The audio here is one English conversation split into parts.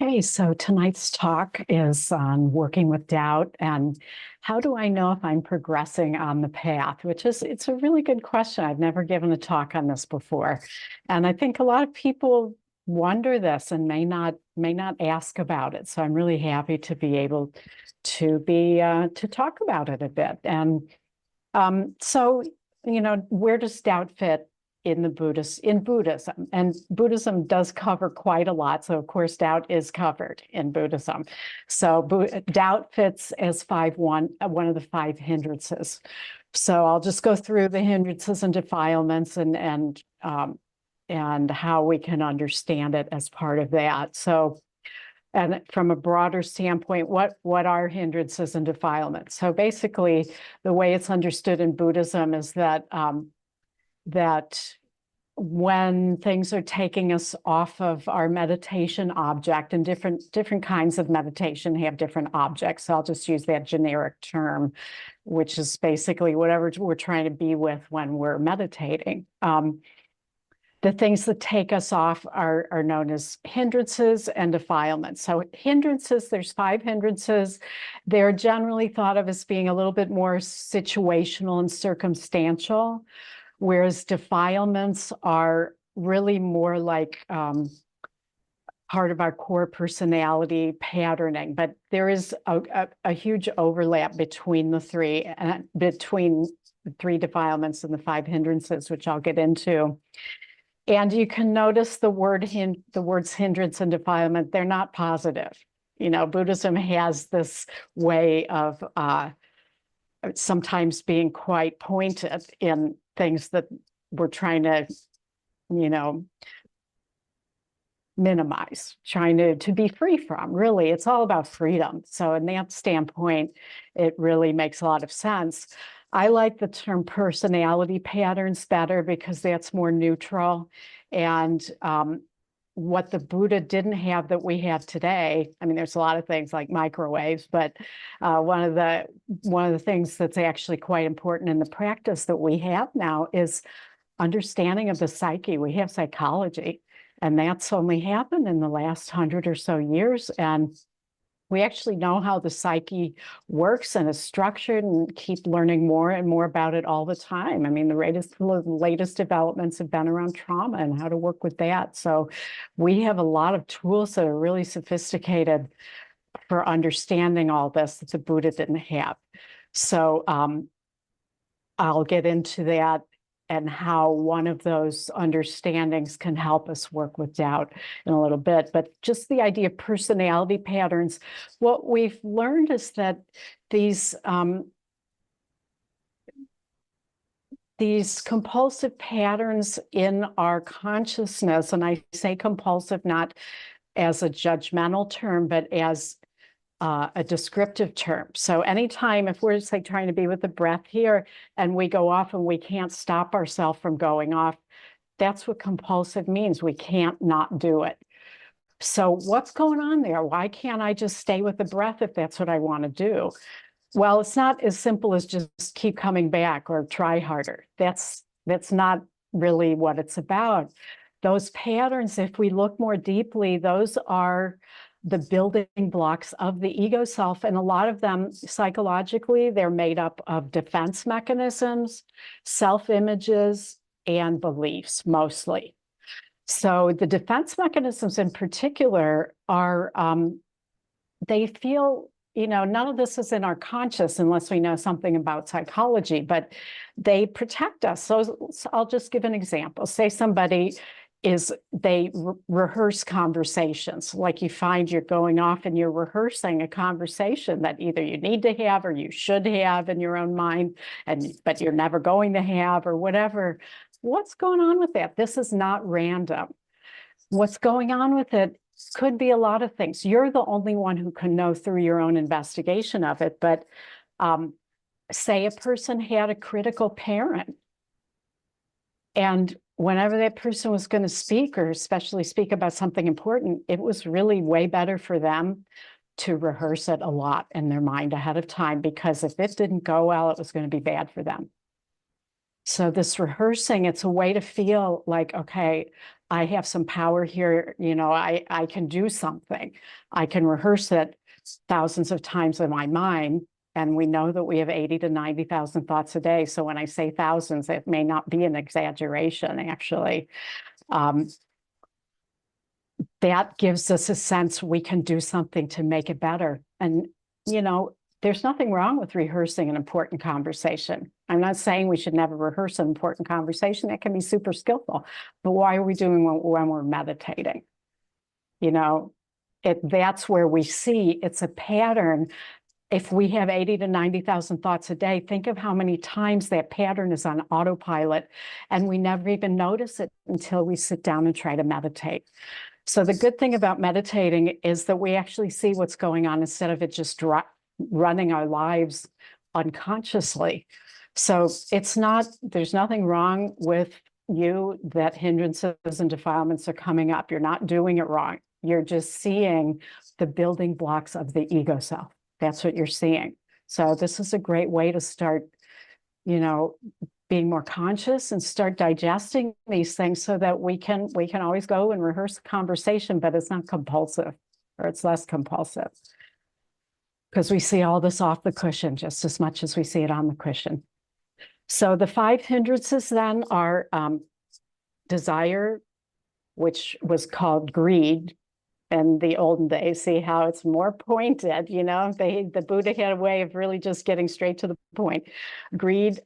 Hey, so tonight's talk is on working with doubt and how do I know if I'm progressing on the path, it's a really good question. I've never given a talk on this before. And I think a lot of people wonder this and may not ask about it. So I'm really happy to be able to talk about it a bit. And so, where does doubt fit in Buddhism? And Buddhism does cover quite a lot. So of course, doubt is covered in Buddhism. So doubt fits as one of the five hindrances. So I'll just go through the hindrances and defilements and how we can understand it as part of that. So, and from a broader standpoint, what are hindrances and defilements? So basically, the way it's understood in Buddhism is that that when things are taking us off of our meditation object, and different kinds of meditation have different objects. So I'll just use that generic term, which is basically whatever we're trying to be with when we're meditating. The things that take us off are known as hindrances and defilements. So hindrances, there's five hindrances. They're generally thought of as being a little bit more situational and circumstantial, whereas defilements are really more like part of our core personality patterning. But there is a huge overlap between the three, between the three defilements and the five hindrances, which I'll get into. And you can notice the words hindrance and defilement, they're not positive. Buddhism has this way of sometimes being quite pointed in things that we're trying to, minimize, trying to be free from. Really, it's all about freedom. So in that standpoint, it really makes a lot of sense. I like the term personality patterns better because that's more neutral. And what the Buddha didn't have that we have today, I mean, there's a lot of things like microwaves, but one of the things that's actually quite important in the practice that we have now is understanding of the psyche. We have psychology, and that's only happened in the last 100 or so years. And we actually know how the psyche works and is structured, and keep learning more and more about it all the time. I mean, the latest developments have been around trauma and how to work with that. So we have a lot of tools that are really sophisticated for understanding all this that the Buddha didn't have. So I'll get into that and how one of those understandings can help us work with doubt in a little bit. But just the idea of personality patterns, what we've learned is that these compulsive patterns in our consciousness, and I say compulsive not as a judgmental term, but as a descriptive term. So anytime, if we're just like trying to be with the breath here and we go off and we can't stop ourselves from going off, that's what compulsive means. We can't not do it. So what's going on there? Why can't I just stay with the breath if that's what I want to do? Well, it's not as simple as just keep coming back or try harder. That's not really what it's about. Those patterns, if we look more deeply, those are the building blocks of the ego self. And a lot of them, psychologically, they're made up of defense mechanisms, self-images, and beliefs, mostly. So the defense mechanisms in particular are, they feel, none of this is in our conscious unless we know something about psychology, but they protect us. So I'll just give an example. Say somebody they rehearse conversations. Like you find you're going off and you're rehearsing a conversation that either you need to have or you should have in your own mind, but you're never going to have or whatever. What's going on with that? This is not random. What's going on with it could be a lot of things. You're the only one who can know through your own investigation of it. But say a person had a critical parent, and whenever that person was going to speak, or especially speak about something important, it was really way better for them to rehearse it a lot in their mind ahead of time, because if it didn't go well, it was going to be bad for them. So this rehearsing, it's a way to feel like, okay, I have some power here. I can do something. I can rehearse it thousands of times in my mind. And we know that we have 80 to 90,000 thoughts a day. So when I say thousands, it may not be an exaggeration, actually. That gives us a sense we can do something to make it better. And, there's nothing wrong with rehearsing an important conversation. I'm not saying we should never rehearse an important conversation. That can be super skillful. But why are we doing when we're meditating? That's where we see it's a pattern. If we have 80 to 90,000 thoughts a day, think of how many times that pattern is on autopilot, and we never even notice it until we sit down and try to meditate. So the good thing about meditating is that we actually see what's going on instead of it just running our lives unconsciously. So there's nothing wrong with you that hindrances and defilements are coming up. You're not doing it wrong. You're just seeing the building blocks of the ego self. That's what you're seeing. So this is a great way to start, being more conscious and start digesting these things so that we can always go and rehearse the conversation, but it's not compulsive, or it's less compulsive. Because we see all this off the cushion just as much as we see it on the cushion. So the 5 hindrances then are desire, which was called greed in the olden days. See how it's more pointed, the Buddha had a way of really just getting straight to the point. Greed,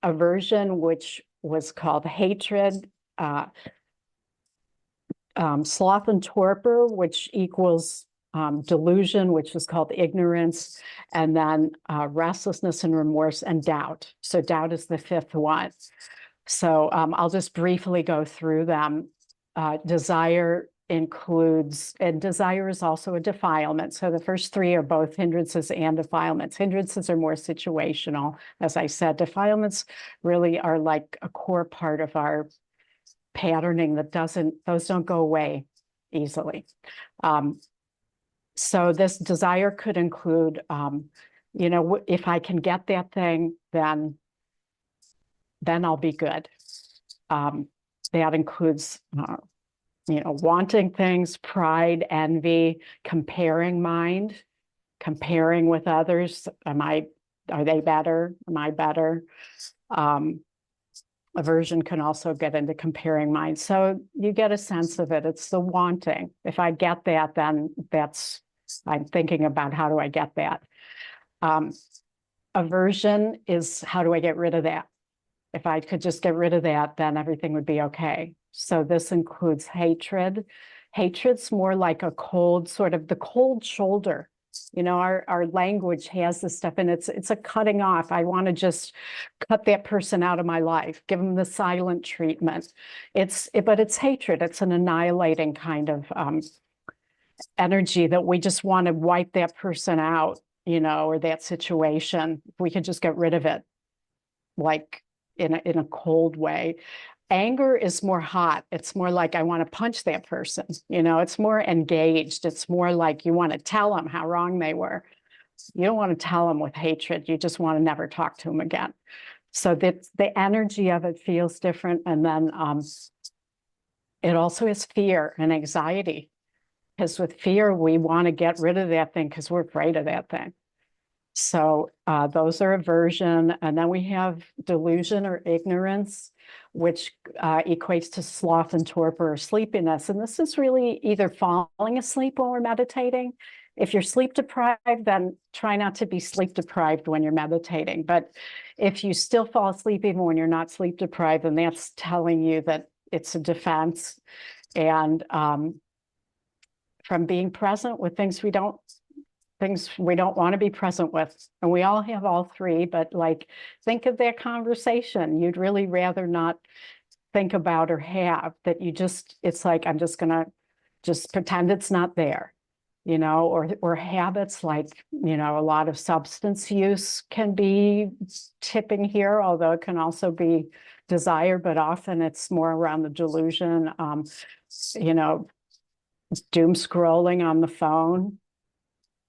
aversion, which was called hatred, sloth and torpor, which equals delusion, which is called ignorance, and then restlessness and remorse, and doubt. So doubt is the 5th one. So I'll just briefly go through them. Desire includes, and desire is also a defilement. So the first 3 are both hindrances and defilements. Hindrances are more situational. As I said, defilements really are like a core part of our patterning those don't go away easily. So this desire could include, if I can get that thing, then I'll be good. That includes, wanting things, pride, envy, comparing mind, comparing with others. Are they better? Am I better? Aversion can also get into comparing mind. So you get a sense of it. It's the wanting. If I get that, then I'm thinking about how do I get that. Aversion is how do I get rid of that? If I could just get rid of that, then everything would be okay. So this includes hatred. Hatred's more like a cold, sort of the cold shoulder. Our language has this stuff, and it's a cutting off. I want to just cut that person out of my life, give them the silent treatment. But it's hatred. It's an annihilating kind of energy that we just want to wipe that person out, or that situation. If we could just get rid of it, like in a cold way. Anger is more hot. It's more like I want to punch that person. It's more engaged. It's more like you want to tell them how wrong they were. You don't want to tell them with hatred. You just want to never talk to them again. So the energy of it feels different. And then it also is fear and anxiety. Because with fear, we want to get rid of that thing because we're afraid of that thing. So those are aversion. And then we have delusion or ignorance, which equates to sloth and torpor or sleepiness. And this is really either falling asleep when we're meditating. If you're sleep deprived, then try not to be sleep deprived when you're meditating. But if you still fall asleep even when you're not sleep deprived, then that's telling you that it's a defense. And from being present with things we don't want to be present with. And we all have all 3, but think of that conversation you'd really rather not think about or have, that it's like, I'm just gonna just pretend it's not there, or habits like, a lot of substance use can be tipping here, although it can also be desire, but often it's more around the delusion, doom scrolling on the phone.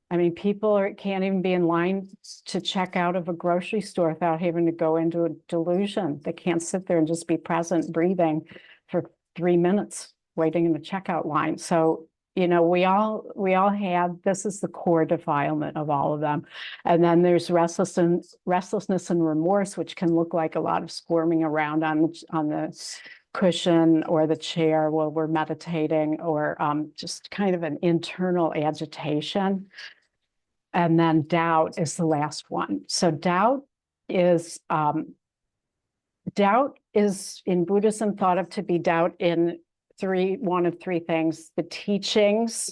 I mean, can't even be in line to check out of a grocery store without having to go into a delusion. They can't sit there and just be present, breathing for 3 minutes, waiting in the checkout line. So, you know, we all have, this is the core defilement of all of them. And then there's restlessness and remorse, which can look like a lot of squirming around on the cushion or the chair while we're meditating, or just kind of an internal agitation. And then doubt is the last one. So doubt is in Buddhism thought of to be doubt in one of three things: the teachings,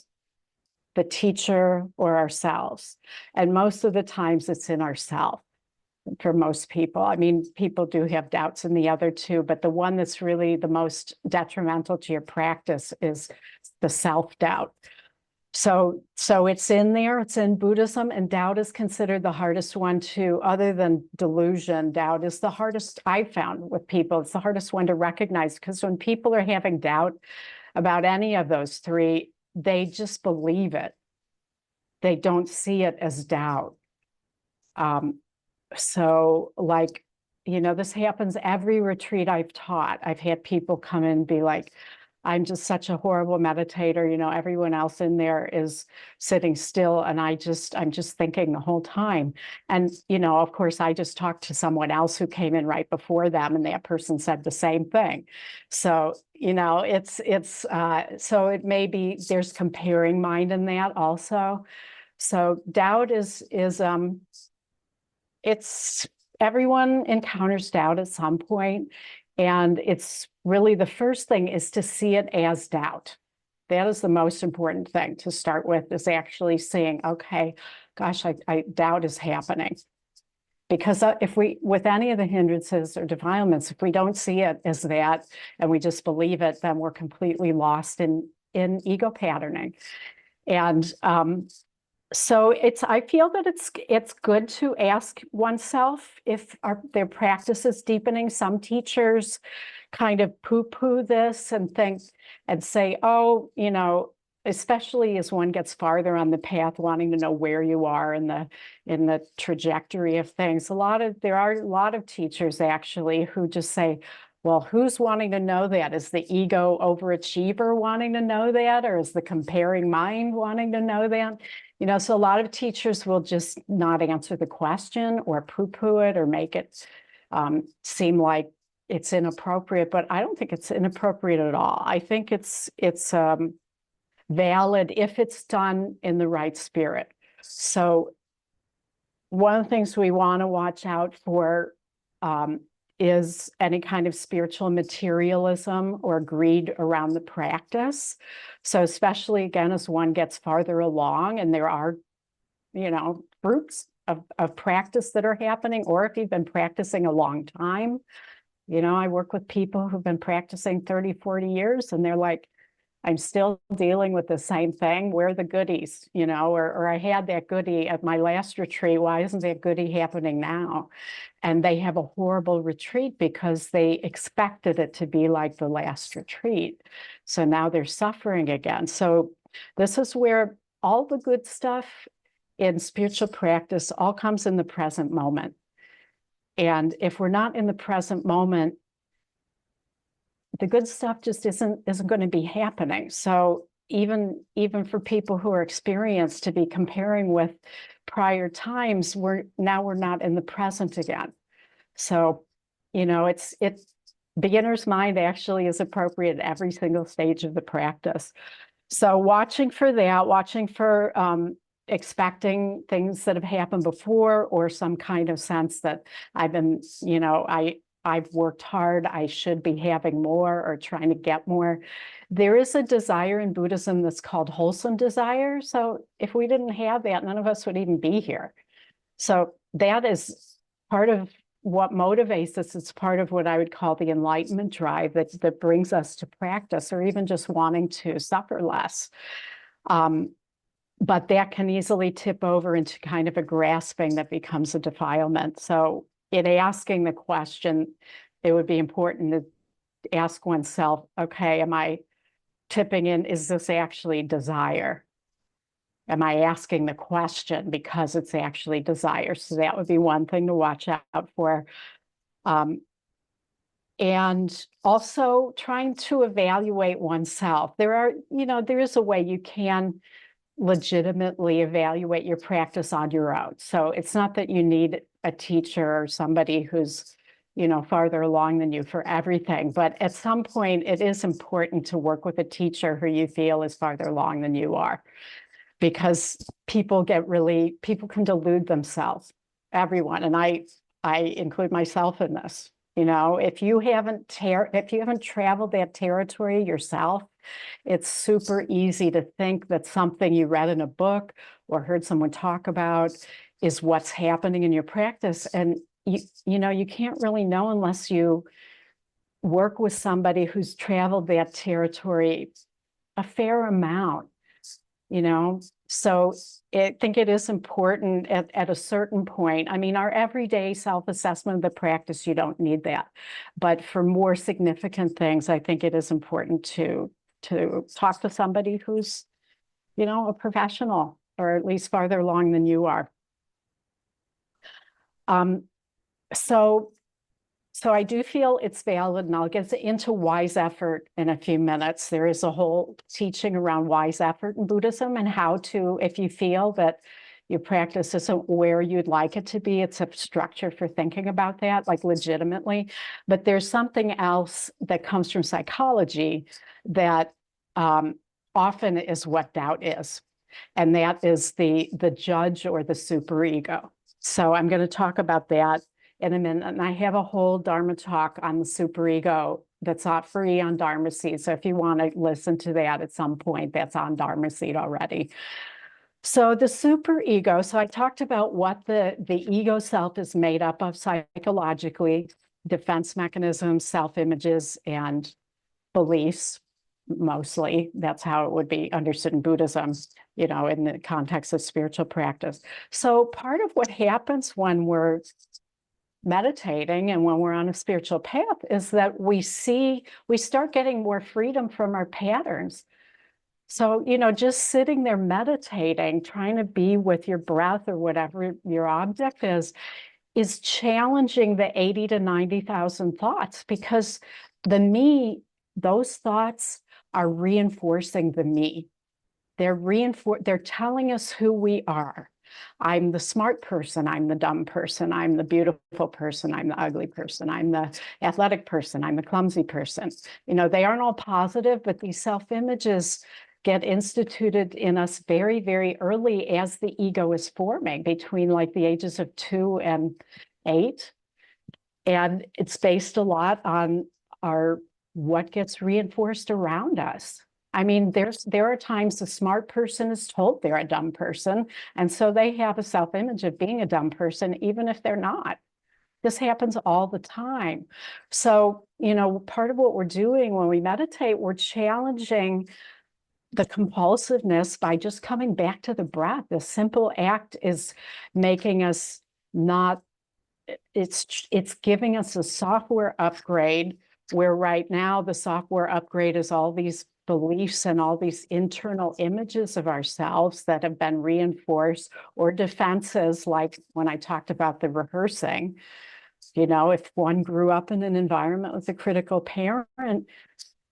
the teacher, or ourselves. And most of the times it's in ourself for most people. I mean, people do have doubts in the other two, but the one that's really the most detrimental to your practice is the self-doubt. So it's in there, it's in Buddhism, and doubt is considered the hardest one to, other than delusion, doubt is the hardest I've found with people. It's the hardest one to recognize, because when people are having doubt about any of those three, they just believe it. They don't see it as doubt. So like, you know, this happens every retreat I've taught. I've had people come in and be like, I'm just such a horrible meditator. You know, everyone else in there is sitting still, and I'm just thinking the whole time. And, you know, of course, I just talked to someone else who came in right before them, and that person said the same thing. So, you know, so it may be, there's comparing mind in that also. So doubt it's, everyone encounters doubt at some point. And it's really, the first thing is to see it as doubt. That is the most important thing to start with, is actually seeing, okay, gosh, I doubt is happening. Because if we, with any of the hindrances or defilements, if we don't see it as that and we just believe it, then we're completely lost in ego patterning. And so I feel that it's good to ask oneself if their practice is deepening. Some teachers kind of poo-poo this and think and say, oh, you know, especially as one gets farther on the path, wanting to know where you are in the trajectory of things. There are a lot of teachers actually who just say, well, who's wanting to know that? Is the ego overachiever wanting to know that? Or is the comparing mind wanting to know that? You know, so a lot of teachers will just not answer the question or poo-poo it or make it seem like it's inappropriate, but I don't think it's inappropriate at all. I think it's valid if it's done in the right spirit. So one of the things we want to watch out for is any kind of spiritual materialism or greed around the practice. So especially, again, as one gets farther along and there are, you know, fruits of practice that are happening, or if you've been practicing a long time. You know, I work with people who've been practicing 30, 40 years, and they're like, I'm still dealing with the same thing. Where are the goodies? You know, or I had that goodie at my last retreat. Why isn't that goodie happening now? And they have a horrible retreat because they expected it to be like the last retreat. So now they're suffering again. So this is where all the good stuff in spiritual practice all comes in the present moment. And if we're not in the present moment, the good stuff just isn't going to be happening. So even for people who are experienced, to be comparing with prior times, we're not in the present again. So, you know, it's beginner's mind actually is appropriate at every single stage of the practice. So watching for that, watching for expecting things that have happened before, or some kind of sense that I've been, you know, I've worked hard, I should be having more or trying to get more. There is a desire in Buddhism that's called wholesome desire. So if we didn't have that, none of us would even be here. So that is part of what motivates us. It's part of what I would call the enlightenment drive that brings us to practice, or even just wanting to suffer less. But that can easily tip over into kind of a grasping that becomes a defilement. So in asking the question, it would be important to ask oneself, okay, am I tipping in? Is this actually desire? Am I asking the question because it's actually desire? So that would be one thing to watch out for. And also trying to evaluate oneself. There is a way you can legitimately evaluate your practice on your own. So it's not that you need a teacher or somebody who's, farther along than you for everything. But at some point, it is important to work with a teacher who you feel is farther along than you are, because people can delude themselves, everyone. And I include myself in this. If you haven't traveled that territory yourself, it's super easy to think that something you read in a book or heard someone talk about is what's happening in your practice. And you can't really know unless you work with somebody who's traveled that territory a fair amount, So I think it is important at a certain point. I mean, our everyday self-assessment of the practice, you don't need that. But for more significant things, I think it is important to talk to somebody who's, a professional, or at least farther along than you are. So I do feel it's valid, and I'll get into wise effort in a few minutes. There is a whole teaching around wise effort in Buddhism, and how to, if you feel that your practice isn't where you'd like it to be, it's a structure for thinking about that, like legitimately. But there's something else that comes from psychology that often is what doubt is. And that is the judge or the superego. So I'm going to talk about that in a minute. And I have a whole Dharma talk on the superego that's not free on Dharma Seed. So if you want to listen to that at some point, that's on Dharma Seed already. So the superego, so I talked about what the ego self is made up of psychologically: defense mechanisms, self-images, and beliefs. Mostly, that's how it would be understood in Buddhism, in the context of spiritual practice. So part of what happens when we're meditating and when we're on a spiritual path is that we start getting more freedom from our patterns. So, just sitting there meditating, trying to be with your breath or whatever your object is challenging the 80 to 90,000 thoughts, because those thoughts are reinforcing the me. They're telling us who we are. I'm the smart person, I'm the dumb person, I'm the beautiful person, I'm the ugly person, I'm the athletic person, I'm the clumsy person. They aren't all positive, but these self-images get instituted in us very, very early as the ego is forming, between like the ages of 2 and 8. And it's based a lot on what gets reinforced around us. I mean, there are times the smart person is told they're a dumb person, and so they have a self-image of being a dumb person, even if they're not. This happens all the time. So, part of what we're doing when we meditate, we're challenging the compulsiveness by just coming back to the breath. The simple act is making us it's giving us a software upgrade, where right now the software upgrade is all these beliefs and all these internal images of ourselves that have been reinforced, or defenses, like when I talked about the rehearsing. If one grew up in an environment with a critical parent,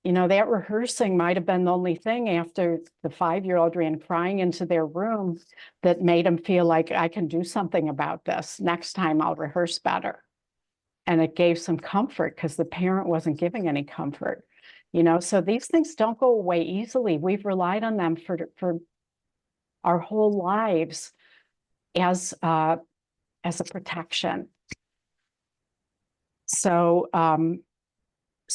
that rehearsing might have been the only thing after the 5-year-old ran crying into their room that made them feel like, I can do something about this. Next time I'll rehearse better. And it gave some comfort because the parent wasn't giving any comfort. So these things don't go away easily. We've relied on them for our whole lives as a protection. So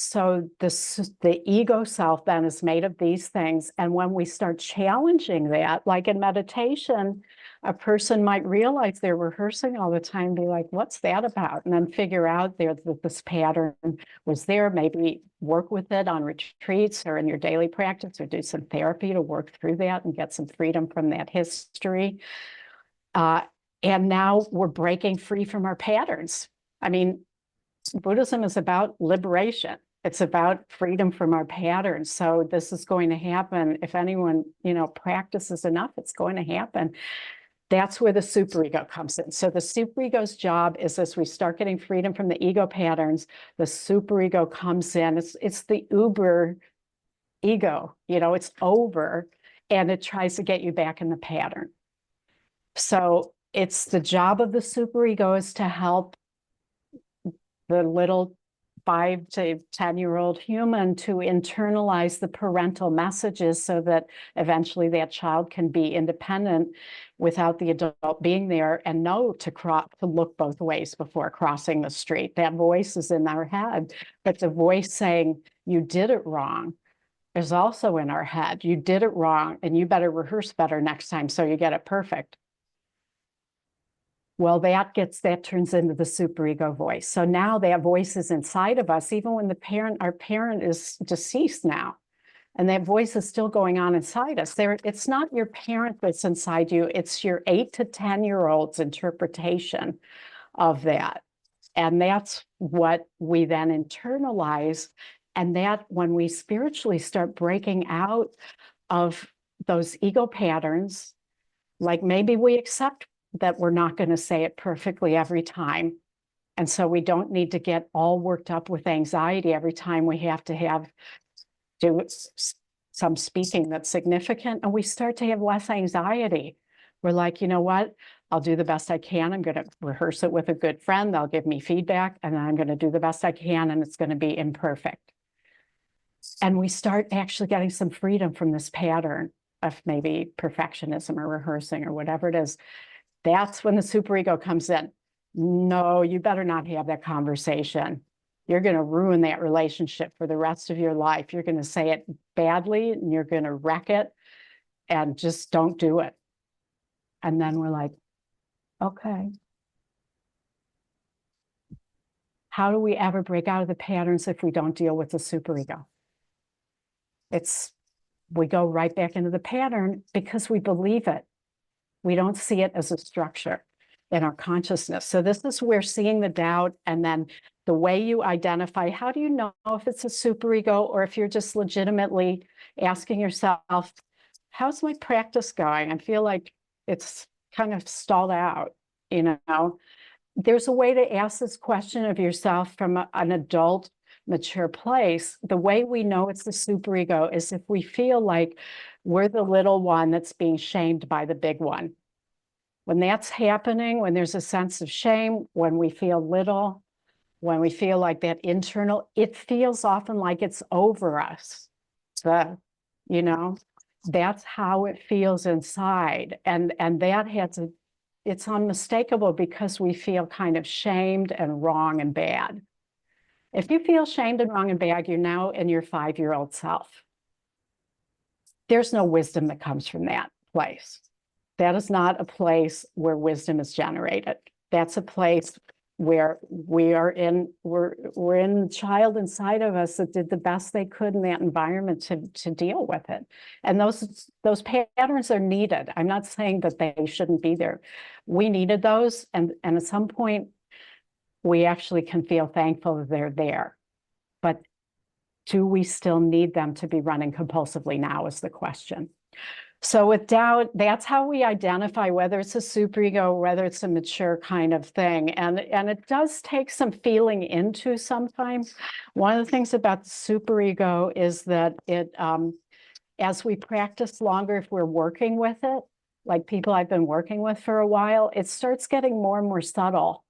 the ego self then is made of these things. And when we start challenging that, like in meditation, a person might realize they're rehearsing all the time, be like, what's that about? And then figure out that this pattern was there, maybe work with it on retreats or in your daily practice, or do some therapy to work through that and get some freedom from that history. And now we're breaking free from our patterns. I mean, Buddhism is about liberation. It's about freedom from our patterns. So this is going to happen. If anyone, practices enough, it's going to happen. That's where the superego comes in. So the superego's job is, as we start getting freedom from the ego patterns, the superego comes in. It's the uber ego, it's over, and it tries to get you back in the pattern. So it's the job of the superego is to help the little 5 to 10-year-old human to internalize the parental messages so that eventually that child can be independent without the adult being there and know to look both ways before crossing the street. That voice is in our head, but the voice saying, you did it wrong, is also in our head. You did it wrong, and you better rehearse better next time so you get it perfect. Well, that turns into the superego voice. So now that voice is inside of us, even when our parent is deceased now, and that voice is still going on inside us. It's not your parent that's inside you, it's your 8 to 10-year-old's interpretation of that. And that's what we then internalize. And that when we spiritually start breaking out of those ego patterns, like maybe we accept that we're not going to say it perfectly every time. And so we don't need to get all worked up with anxiety every time we have to do some speaking that's significant. And we start to have less anxiety. We're like, you know what? I'll do the best I can. I'm going to rehearse it with a good friend. They'll give me feedback, and then I'm going to do the best I can, and it's going to be imperfect. And we start actually getting some freedom from this pattern of maybe perfectionism or rehearsing or whatever it is. That's when the superego comes in. No, you better not have that conversation. You're going to ruin that relationship for the rest of your life. You're going to say it badly, and you're going to wreck it, and just don't do it. And then we're like, okay. How do we ever break out of the patterns if we don't deal with the superego? We go right back into the pattern because we believe it. We don't see it as a structure in our consciousness. So this is where seeing the doubt, and then the way you identify, how do you know if it's a superego or if you're just legitimately asking yourself, how's my practice going? I feel like it's kind of stalled out, There's a way to ask this question of yourself from an adult, mature place. The way we know it's the superego is if we feel like we're the little one that's being shamed by the big one. When that's happening, when there's a sense of shame, when we feel little, when we feel like that internal, it feels often like it's over us. That's how it feels inside. And that it's unmistakable because we feel kind of shamed and wrong and bad. If you feel shamed and wrong and bad, you're now in your 5-year-old self. There's no wisdom that comes from that place. That is not a place where wisdom is generated. That's a place where we're in the child inside of us that did the best they could in that environment to deal with it. And those patterns are needed. I'm not saying that they shouldn't be there. We needed those, and at some point, we actually can feel thankful that they're there. But do we still need them to be running compulsively now is the question. So with doubt, that's how we identify whether it's a superego, or whether it's a mature kind of thing. And it does take some feeling into sometimes. One of the things about the superego is that it, as we practice longer, if we're working with it, like people I've been working with for a while, it starts getting more and more subtle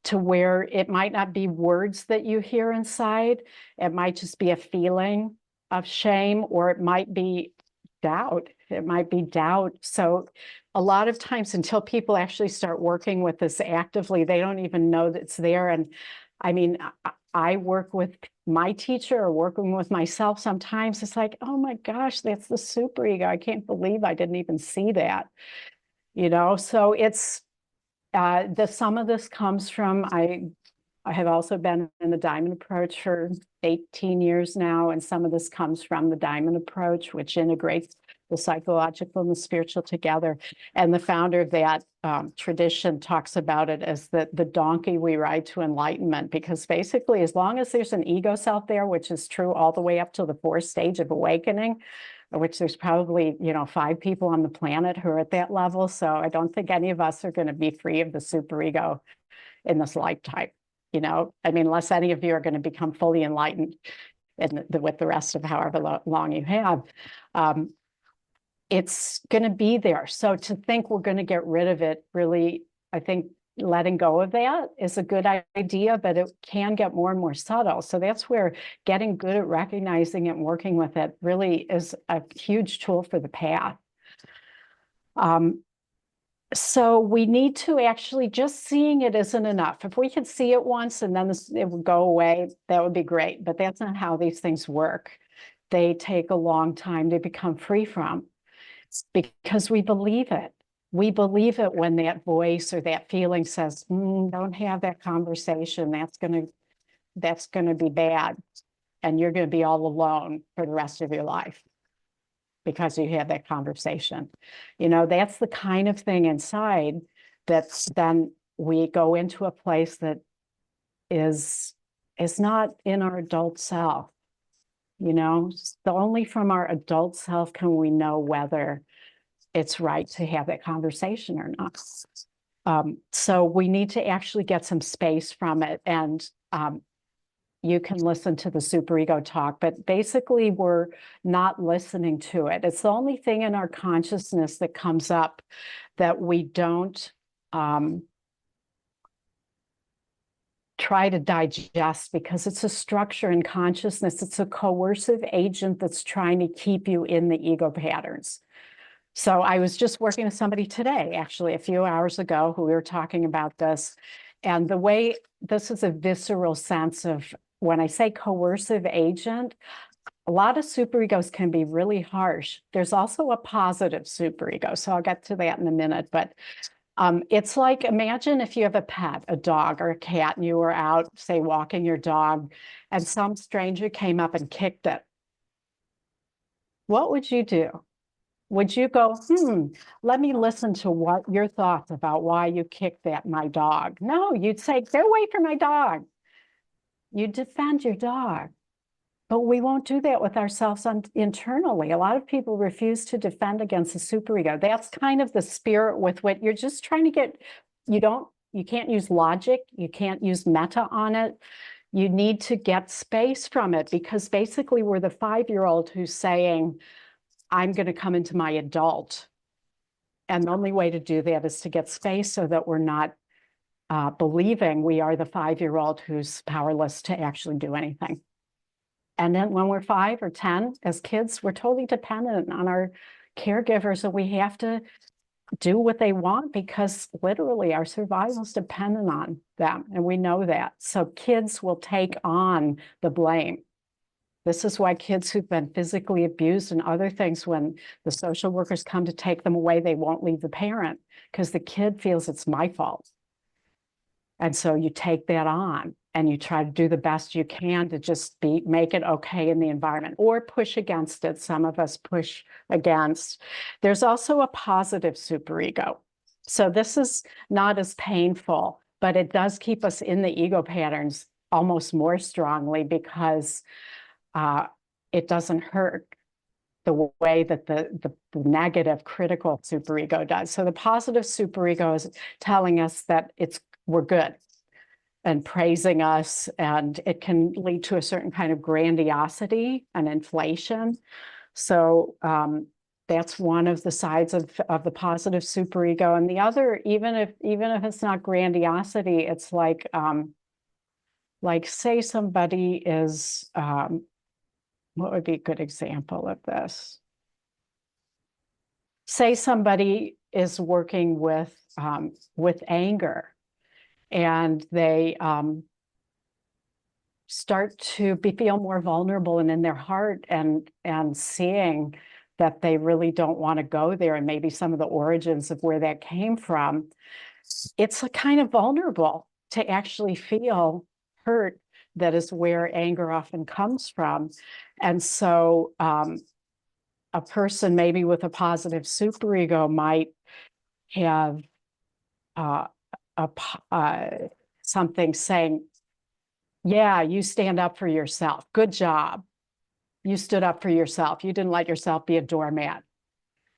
to where it might not be words that you hear inside. It might just be a feeling of shame, or it might be doubt. It might be doubt. So a lot of times until people actually start working with this actively, they don't even know that it's there. And I mean, I work with my teacher or working with myself sometimes. It's like, oh my gosh, that's the superego. I can't believe I didn't even see that. So it's some of this comes from, I have also been in the diamond approach for 18 years now, and some of this comes from the diamond approach, which integrates the psychological and the spiritual together. And the founder of that tradition talks about it as the donkey we ride to enlightenment, because basically, as long as there's an ego self there, which is true all the way up to the fourth stage of awakening, which there's probably, 5 people on the planet who are at that level. So I don't think any of us are going to be free of the superego in this lifetime. I mean, unless any of you are going to become fully enlightened with the rest of however long you have, it's going to be there. So to think we're going to get rid of it, really, I think letting go of that is a good idea, but it can get more and more subtle. So that's where getting good at recognizing it and working with it really is a huge tool for the path. So we need to actually, just seeing it isn't enough. If we could see it once and then it would go away, that would be great. But that's not how these things work. They take a long time to become free from, because we believe it. We believe it when that voice or that feeling says, don't have that conversation. That's gonna be bad. And you're gonna be all alone for the rest of your life because you had that conversation. That's the kind of thing inside that's then we go into a place that is not in our adult self. Only from our adult self can we know whether it's right to have that conversation or not. So we need to actually get some space from it. And you can listen to the SuperEgo talk, but basically we're not listening to it. It's the only thing in our consciousness that comes up that we don't try to digest, because it's a structure in consciousness. It's a coercive agent that's trying to keep you in the ego patterns. So I was just working with somebody today, actually a few hours ago, who we were talking about this. And the way this is a visceral sense of, when I say coercive agent, a lot of superegos can be really harsh. There's also a positive superego. So I'll get to that in a minute. But it's like, imagine if you have a pet, a dog or a cat, and you were out, say, walking your dog, and some stranger came up and kicked it. What would you do? Would you go, let me listen to what your thoughts about why you kicked my dog? No, you'd say, get away from my dog. You defend your dog. But we won't do that with ourselves internally. A lot of people refuse to defend against the superego. That's kind of the spirit with what you're just trying to get. You can't use logic. You can't use meta on it. You need to get space from it, because basically we're the 5-year-old who's saying, I'm going to come into my adult. And the only way to do that is to get space so that we're not believing we are the 5-year-old who's powerless to actually do anything. And then when we're 5 or 10, as kids, we're totally dependent on our caregivers, and we have to do what they want, because literally our survival is dependent on them. And we know that. So kids will take on the blame. This is why kids who've been physically abused and other things, when the social workers come to take them away, they won't leave the parent, because the kid feels it's my fault. And so you take that on and you try to do the best you can to just make it okay in the environment, or push against it. Some of us push against. There's also a positive superego. So this is not as painful, but it does keep us in the ego patterns almost more strongly, because it doesn't hurt the way that the negative critical superego does. So the positive superego is telling us that we're good and praising us, and it can lead to a certain kind of grandiosity and inflation. So that's one of the sides of the positive superego. And the other, even if it's not grandiosity, it's like say somebody is, what would be a good example of this? Say somebody is working with anger, and they start to feel more vulnerable and in their heart, and seeing that they really don't want to go there, and maybe some of the origins of where that came from. It's a kind of vulnerable to actually feel hurt. That is where anger often comes from. And so a person maybe with a positive superego might have something saying, yeah, you stand up for yourself. Good job. You stood up for yourself. You didn't let yourself be a doormat.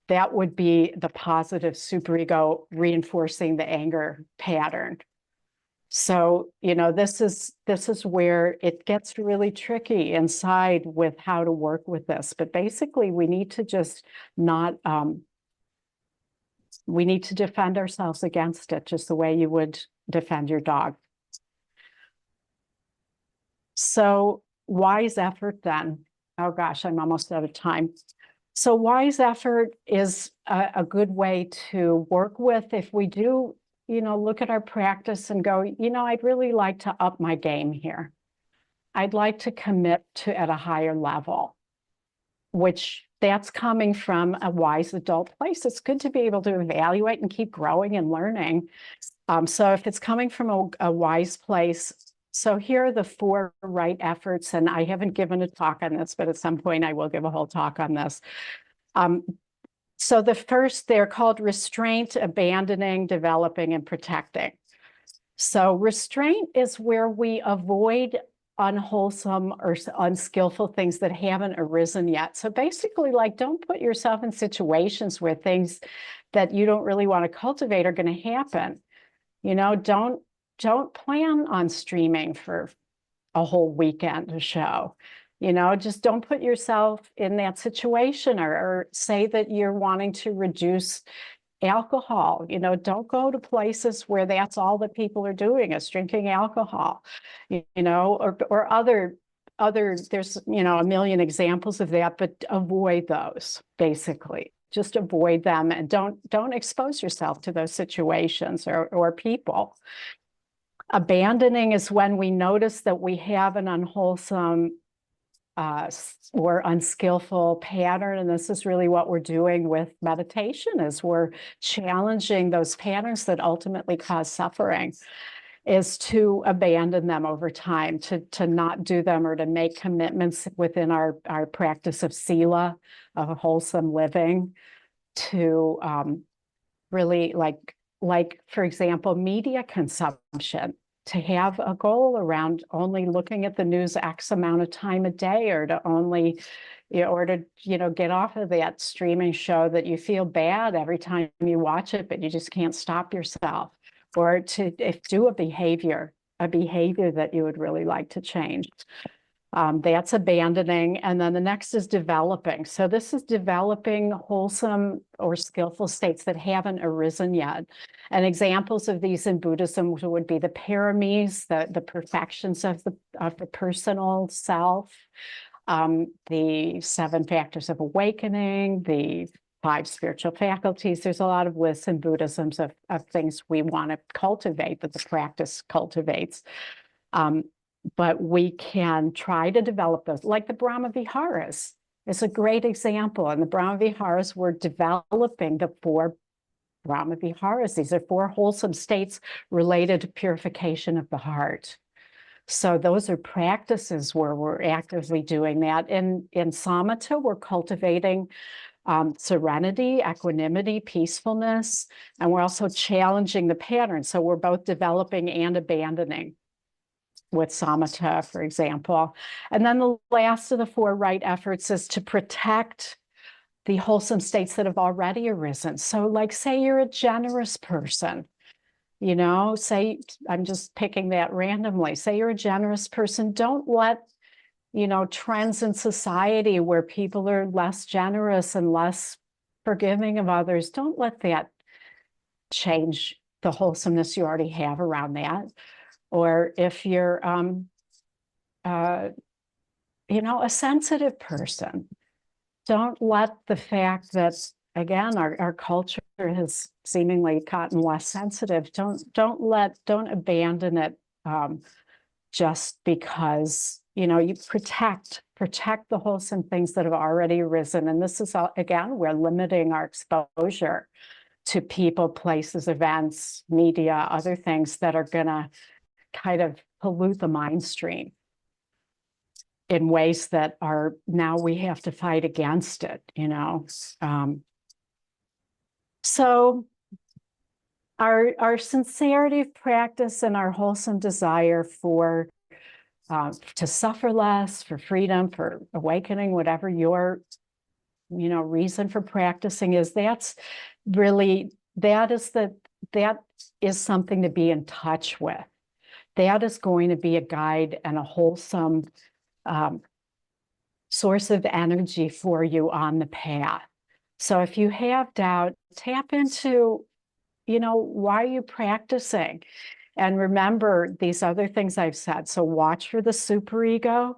That would be the positive superego reinforcing the anger pattern. So, this is where it gets really tricky inside with how to work with this. But basically, we need to just not, we need to defend ourselves against it, just the way you would defend your dog. So wise effort then. Oh gosh, I'm almost out of time. So wise effort is a good way to work with if we do, look at our practice and go, I'd really like to up my game here. I'd like to commit to at a higher level, which that's coming from a wise adult place. It's good to be able to evaluate and keep growing and learning. So if it's coming from a wise place, so here are the 4 right efforts, and I haven't given a talk on this, but at some point I will give a whole talk on this. So the first, they're called restraint, abandoning, developing, and protecting. So restraint is where we avoid unwholesome or unskillful things that haven't arisen yet. So basically, like, don't put yourself in situations where things that you don't really want to cultivate are going to happen. Don't plan on streaming for a whole weekend to show. Just don't put yourself in that situation, or say that you're wanting to reduce alcohol. Don't go to places where that's all that people are doing is drinking alcohol, or other, there's, a million examples of that, but avoid those, basically. Just avoid them and don't expose yourself to those situations or people. Abandoning is when we notice that we have an unwholesome or unskillful pattern. And this is really what we're doing with meditation, is we're challenging those patterns that ultimately cause suffering, is to abandon them over time, to not do them, or to make commitments within our practice of sila, of wholesome living, to really, like, for example, media consumption, to have a goal around only looking at the news X amount of time a day, or to only, or to, get off of that streaming show that you feel bad every time you watch it, but you just can't stop yourself, or to do a behavior that you would really like to change. That's abandoning. And then the next is developing. So this is developing wholesome or skillful states that haven't arisen yet. And examples of these in Buddhism would be the paramis, the perfections of the personal self, the 7 factors of awakening, the 5 spiritual faculties. There's a lot of lists in Buddhism of things we want to cultivate, that the practice cultivates. But we can try to develop those, like the Brahma Viharas is a great example. And the Brahma Viharas, we're developing the 4 Brahma Viharas. These are 4 wholesome states related to purification of the heart. So those are practices where we're actively doing that. In samatha, we're cultivating serenity, equanimity, peacefulness, and we're also challenging the pattern. So we're both developing and abandoning with samatha, for example. And then the last of the 4 right efforts is to protect the wholesome states that have already arisen. So, like, say you're a generous person, say, I'm just picking that randomly, say you're a generous person, don't let, trends in society where people are less generous and less forgiving of others, don't let that change the wholesomeness you already have around that. Or if you're, a sensitive person, don't let the fact that, again, our culture has seemingly gotten less sensitive, don't abandon it just because, you protect the wholesome things that have already arisen. And this is, again, we're limiting our exposure to people, places, events, media, other things that are going to kind of pollute the mind stream. in ways that are now we have to fight against it, you know. So our sincerity of practice and our wholesome desire for to suffer less, for freedom, for awakening, whatever your, you know, reason for practicing is, that's really, that is something to be in touch with. That is going to be a guide and a wholesome source of energy for you on the path. So if you have doubt, tap into, you know, why are you practicing? And remember these other things I've said. So watch for the superego,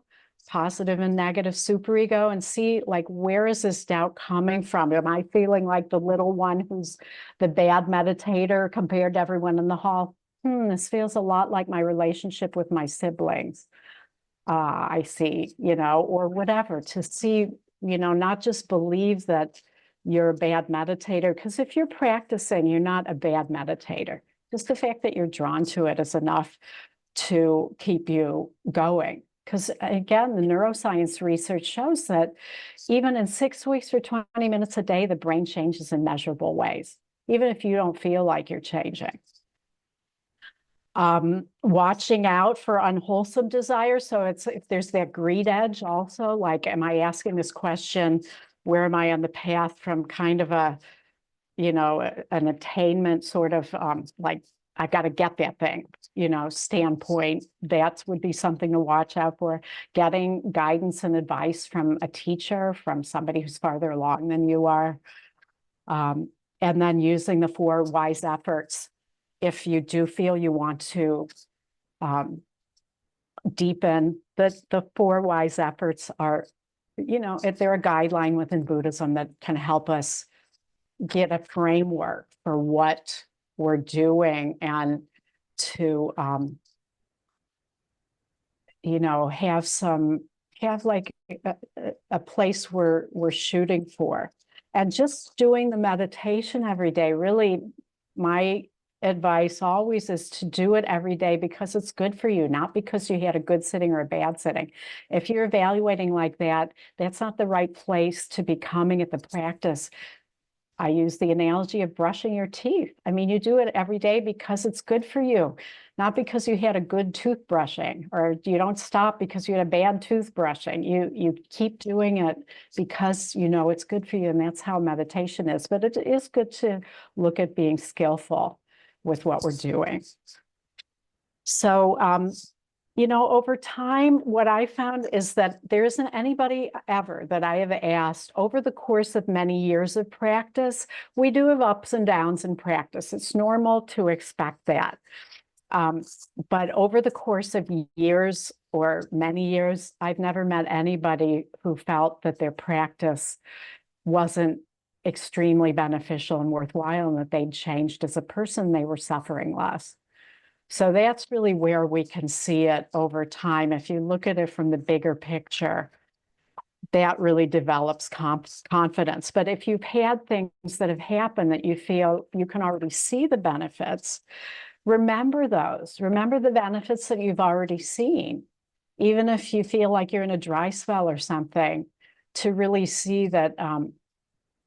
positive and negative superego, and see, like, where is this doubt coming from? Am I feeling like the little one who's the bad meditator compared to everyone in the hall? This feels a lot like my relationship with my siblings. I see, you know, or whatever, to see, you know, not just believe that you're a bad meditator, because if you're practicing, you're not a bad meditator. Just the fact that you're drawn to it is enough to keep you going. Because again, the neuroscience research shows that even in 6 weeks or 20 minutes a day, the brain changes in measurable ways, even if you don't feel like you're changing. Watching out for unwholesome desires. So it's, if there's that greed edge also, like, am I asking this question, where am I on the path from kind of a, you know, an attainment sort of like, I've got to get that thing, you know, standpoint. That would be something to watch out for. Getting guidance and advice from a teacher, from somebody who's farther along than you are. And then using the 4 wise efforts. If you do feel you want to deepen, the 4 wise efforts are, you know, if they're a guideline within Buddhism that can help us get a framework for what we're doing, and to, you know, have like a place we're shooting for. And just doing the meditation every day, really, my advice always is to do it every day because it's good for you, not because you had a good sitting or a bad sitting. If you're evaluating like that, that's not the right place to be coming at the practice. I use the analogy of brushing your teeth. I mean, you do it every day because it's good for you, not because you had a good toothbrushing, or you don't stop because you had a bad toothbrushing. You keep doing it because you know it's good for you, and that's how meditation is. But it is good to look at being skillful with what we're doing. So, you know, over time, what I found is that there isn't anybody ever that I have asked over the course of many years of practice. We do have ups and downs in practice. It's normal to expect that. But over the course of years or many years, I've never met anybody who felt that their practice wasn't extremely beneficial and worthwhile, and that they'd changed as a person, they were suffering less. So that's really where we can see it over time. If you look at it from the bigger picture, that really develops confidence. But if you've had things that have happened that you feel you can already see the benefits, remember those. Remember the benefits that you've already seen. Even if you feel like you're in a dry spell or something, to really see that,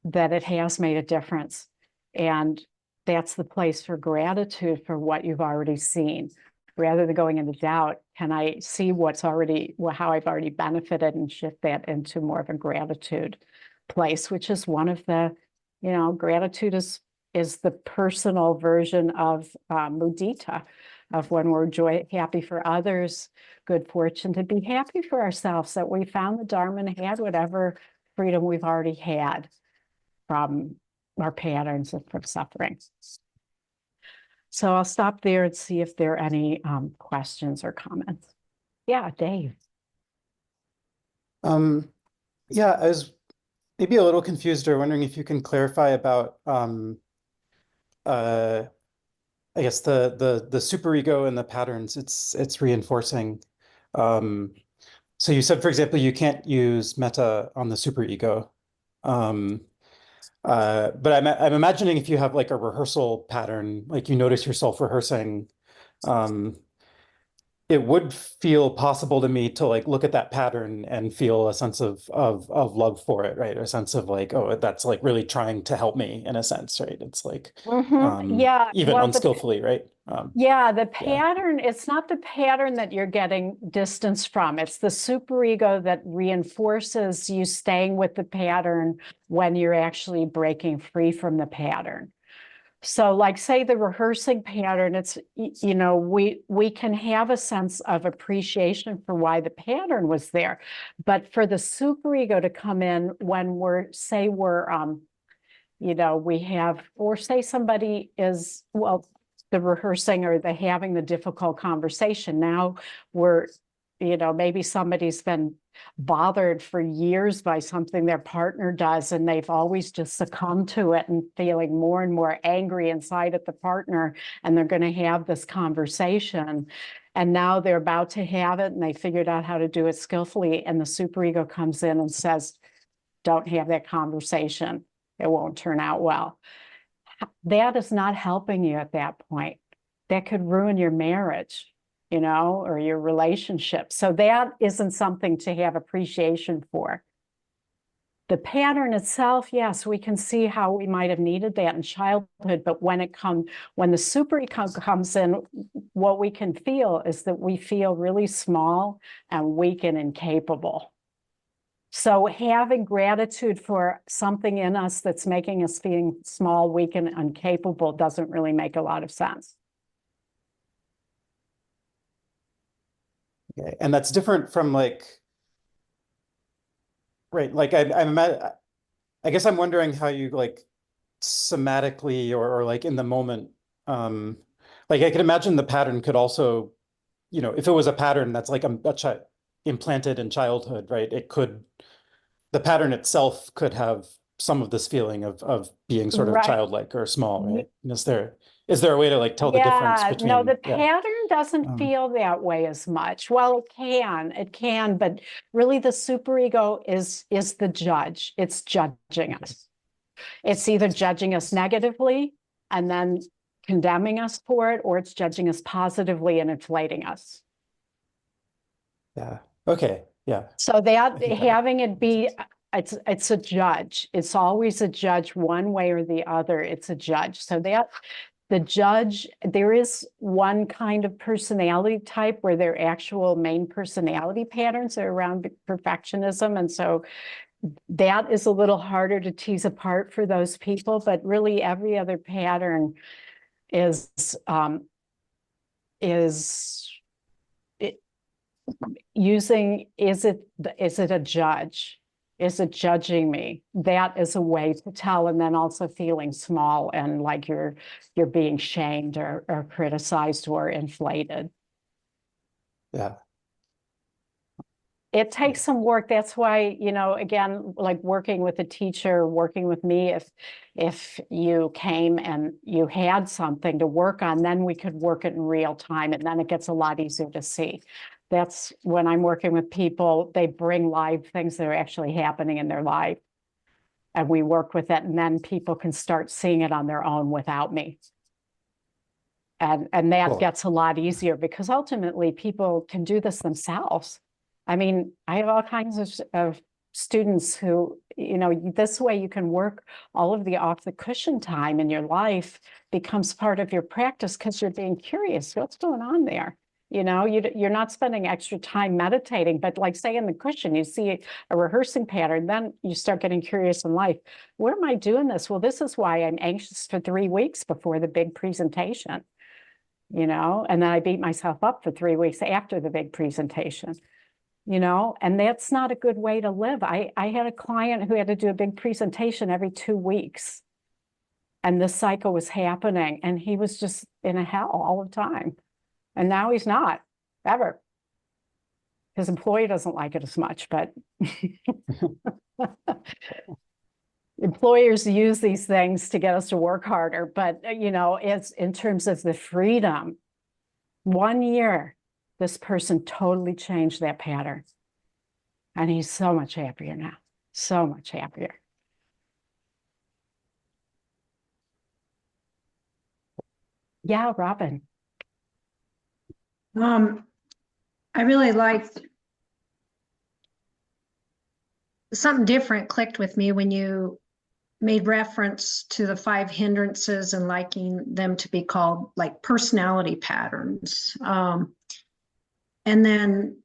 that it has made a difference. And that's the place for gratitude for what you've already seen, rather than going into doubt. Can I see what's already, how I've already benefited, and shift that into more of a gratitude place, which is one of the, you know, gratitude is the personal version of mudita, of when we're happy for others, good fortune, to be happy for ourselves that we found the Dharma and had whatever freedom we've already had from our patterns and from suffering. So I'll stop there and see if there are any questions or comments. Yeah, Dave. Yeah, I was maybe a little confused, or wondering if you can clarify about I guess the superego and the patterns it's reinforcing. So you said, for example, you can't use metta on the superego. But I'm imagining if you have like a rehearsal pattern, like you notice yourself rehearsing, it would feel possible to me to like look at that pattern and feel a sense of love for it, right? A sense of like, oh, that's like really trying to help me in a sense, right? It's like Yeah, even well, unskillfully, right? yeah, the Yeah. pattern, it's not the pattern that you're getting distance from. It's the superego that reinforces you staying with the pattern when you're actually breaking free from the pattern. So like say the rehearsing pattern, it's, you know, we can have a sense of appreciation for why the pattern was there. But for the superego to come in when you know, we have, or say somebody is, well, the rehearsing or the having the difficult conversation. Now we're, you know, maybe somebody's been bothered for years by something their partner does, and they've always just succumbed to it and feeling more and more angry inside at the partner, and they're going to have this conversation. And now they're about to have it, and they figured out how to do it skillfully. And the superego comes in and says, don't have that conversation. It won't turn out well. That is not helping you at that point. That could ruin your marriage, you know, or your relationship. So that isn't something to have appreciation for. The pattern itself, yes, we can see how we might have needed that in childhood, but when the super-ego comes in, what we can feel is that we feel really small and weak and incapable. So having gratitude for something in us that's making us feeling small, weak, and incapable doesn't really make a lot of sense. Okay. And that's different from like, right, like I guess I'm wondering how you like somatically or like in the moment, like I can imagine the pattern could also, you know, if it was a pattern that's like implanted in childhood, right? It could, the pattern itself could have some of this feeling of being sort of Right. childlike or small, right? And is there a way to like tell the difference Yeah, no, the between, yeah. pattern doesn't feel that way as much. Well, it can, but really the superego is the judge. It's judging us. It's either judging us negatively and then condemning us for it, or it's judging us positively and inflating us. Yeah. Okay. Yeah. So that I think that, having it be, it's a judge. It's always a judge one way or the other. It's a judge. So that the judge, there is one kind of personality type where their actual main personality patterns are around perfectionism. And so that is a little harder to tease apart for those people, but really every other pattern is is using, is it a judge? Is it judging me? That is a way to tell. And then also feeling small and like you're being shamed or criticized or inflated. yeah. It takes some work. That's why, you know, again, like working with a teacher, working with me, if you came and you had something to work on, then we could work it in real time, and then it gets a lot easier to see. That's when I'm working with people, they bring live things that are actually happening in their life, and we work with it, and then people can start seeing it on their own without me. And that Cool. gets a lot easier because ultimately people can do this themselves. I mean, I have all kinds of students who, you know, this way you can work all of the off the cushion time in your life becomes part of your practice because you're being curious. What's going on there? You know, you're not spending extra time meditating, but like say in the cushion, you see a rehearsing pattern, then you start getting curious in life. Where am I doing this? Well, this is why I'm anxious for 3 weeks before the big presentation, you know, and then I beat myself up for 3 weeks after the big presentation, you know, and that's not a good way to live. I had a client who had to do a big presentation every 2 weeks, and this cycle was happening, and he was just in a hell all the time. And now he's not, ever. His employee doesn't like it as much, but employers use these things to get us to work harder. But, you know, it's in terms of the freedom. 1 year, this person totally changed that pattern. And he's so much happier now, so much happier. Yeah, Robin. I really liked something different clicked with me when you made reference to the 5 hindrances and liking them to be called like personality patterns. And then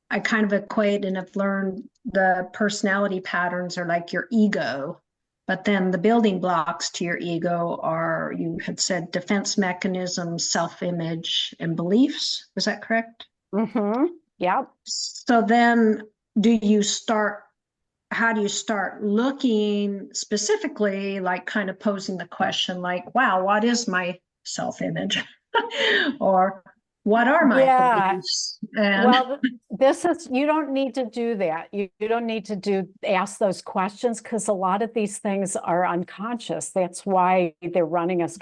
I kind of equate and have learned the personality patterns are like your ego, but then the building blocks to your ego are, you had said, defense mechanisms, self-image, and beliefs. Was that correct? Mm-hmm. Yeah. So then how do you start looking specifically, like kind of posing the question like, wow, what is my self-image? Or what are my Yeah. beliefs? And Well, you don't need to do that. You don't need to ask those questions because a lot of these things are unconscious. That's why they're running us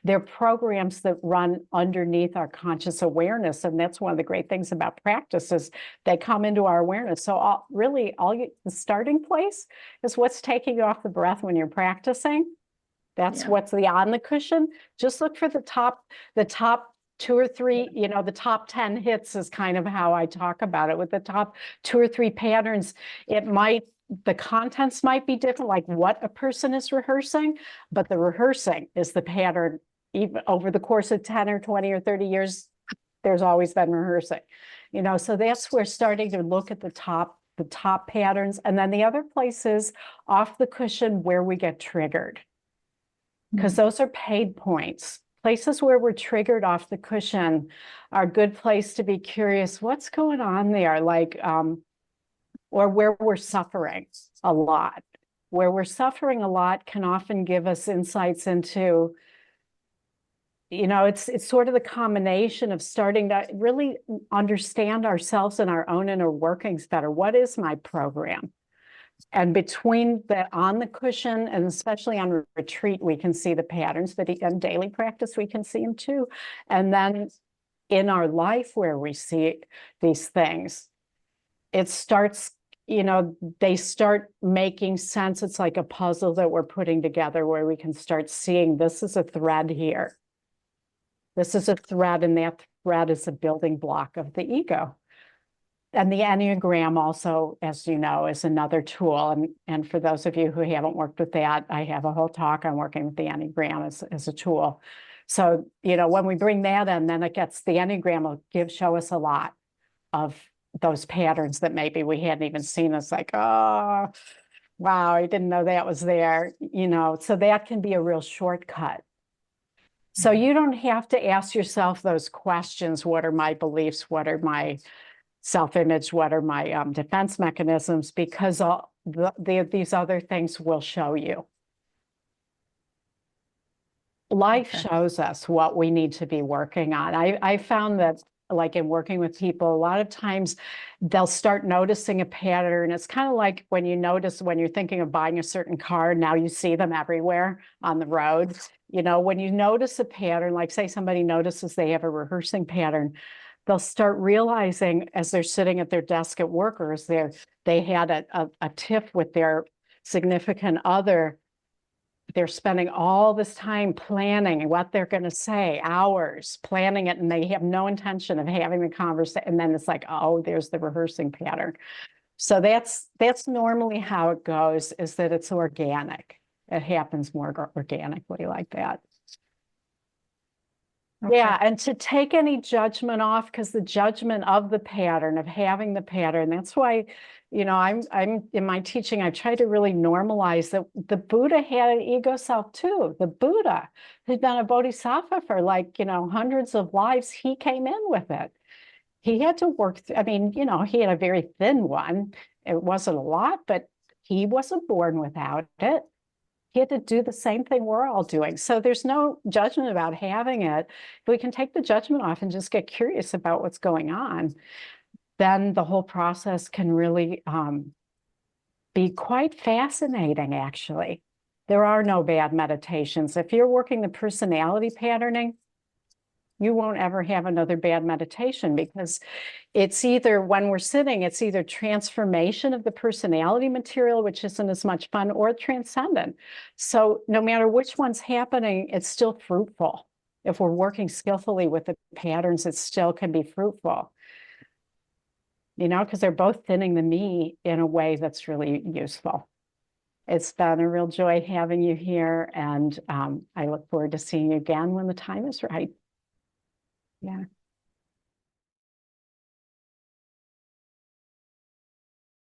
they're programs that run underneath our conscious awareness. And that's one of the great things about practice is they come into our awareness. So the starting place is what's taking you off the breath when you're practicing. That's what's on the cushion. Just look for the top 2 or 3, the top 10 hits is kind of how I talk about it. With the top 2 or 3 patterns, the contents might be different, like what a person is rehearsing, but the rehearsing is the pattern. Even over the course of 10 or 20 or 30 years, there's always been rehearsing, so that's where starting to look at the top patterns. And then the other places off the cushion where we get triggered, because those are paid points. Places where we're triggered off the cushion are a good place to be curious, what's going on there? Like, or where we're suffering a lot. Where we're suffering a lot can often give us insights into, it's sort of the combination of starting to really understand ourselves and our own inner workings better. What is my program? And on the cushion, and especially on retreat, we can see the patterns, but in daily practice, we can see them too. And then in our life where we see these things, it starts, they start making sense. It's like a puzzle that we're putting together where we can start seeing this is a thread here. This is a thread, and that thread is a building block of the ego. And the Enneagram also, as you know, is another tool. And for those of you who haven't worked with that, I have a whole talk on working with the Enneagram as a tool. So, when we bring that in, then the Enneagram will show us a lot of those patterns that maybe we hadn't even seen. It's like, oh, wow, I didn't know that was there, so that can be a real shortcut. So you don't have to ask yourself those questions. What are my beliefs? What are my self-image? What are my defense mechanisms? Because these other things will show you. Life shows us what we need to be working on. I found that, like in working with people, a lot of times they'll start noticing a pattern. It's kind of like when you're thinking of buying a certain car, now you see them everywhere on the road. When you notice a pattern, like say somebody notices they have a rehearsing pattern, they'll start realizing as they're sitting at their desk at work, or as they had a tiff with their significant other, they're spending all this time planning what they're going to say, hours planning it, and they have no intention of having the conversation. And then it's like, oh, there's the rehearsing pattern. So that's normally how it goes, is that it's organic. It happens more organically like that. Okay. Yeah, and to take any judgment off, because the judgment of the pattern, of having the pattern, that's why, I'm in my teaching, I try to really normalize that the Buddha had an ego self too. The Buddha had been a bodhisattva for hundreds of lives. He came in with it. He had to work, he had a very thin one. It wasn't a lot, but he wasn't born without it. He had to do the same thing we're all doing. So there's no judgment about having it. If we can take the judgment off and just get curious about what's going on, then the whole process can really be quite fascinating, actually. There are no bad meditations. If you're working the personality patterning, you won't ever have another bad meditation, because it's either, when we're sitting, it's either transformation of the personality material, which isn't as much fun, or transcendent. So no matter which one's happening, it's still fruitful. If we're working skillfully with the patterns, it still can be fruitful. you know, because they're both thinning the me in a way that's really useful. It's been a real joy having you here, and I look forward to seeing you again when the time is right. Yeah.